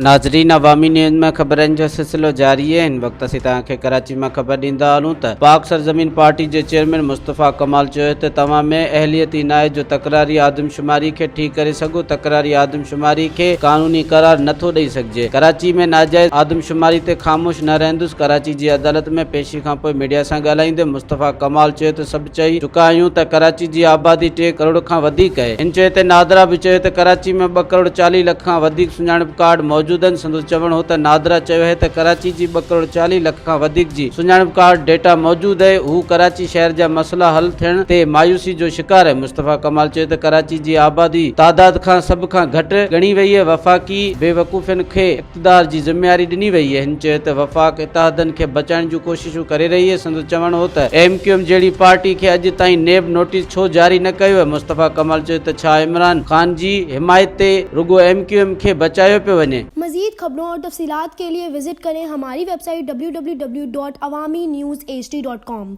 नाज़रीन, अवामी न्यूज़ में ख़बरनि जो सिलसिलो जारी है। इन वक्त असीं तव्हांखे कराची में ख़बर ॾींदा हलूं त पाक सरज़मीन पार्टी के चेयरमैन मुस्तफ़ा कमाल चयो त तव्हां में अहलियत ई नाहे जो तकरारी आदमशुमारी के ठीक करे सघो। तकरारी आदमशुमारी के कानूनी करार नथो ॾेई सघिजे। कराची में नाजायज़ आदमशुमारी ते ख़ामोश न रहंदुसि। कराची जी अदालत में पेशी खां पोइ मीडिया सां ॻाल्हाईंदे मुस्तफ़ा कमाल चयो त सभु चई चुका आहियूं त कराची जी आबादी 3 करोड़ खां वधीक आहे। इन चयो त नादरा बि चयो त कराची में 2 करोड़ 40 लख खां वधीक सुञाणप कार्ड मौजूद आहिनि। संदसि चवण हो त नादरा चयो है त कराची जी 2 करोड़ 40 लख खां वधीक जी सुञाणप कार्ड डेटा मौजूद है। हू कराची शहर जा मसला हल थियण ते मायूसी जो शिकार है। मुस्तफ़ा कमाल चयो त कराची जी आबादी तादाद खां सभ खां घटि गणी वई है। वफ़ाक़ी बेवकूफ़नि खे इक़्तिदार जी ज़िम्मेवारी ॾिनी वई है। हिन चयो त वफ़ाक़ इत्तेहादनि खे बचाइण जूं कोशिशूं करे रही है। संदसि चवण हो त MQM जहिड़ी पार्टी खे अॼु ताईं नेब नोटिस छो जारी न कयो है। मुस्तफ़ा कमाल चयो त छा इमरान ख़ान जी हिमायत ते रुगो MQM खे बचायो पियो वञे। मज़ीद खबरों और तफसीलात के लिए विजिट करें हमारी वेबसाइट www.awamiNewsHD.com।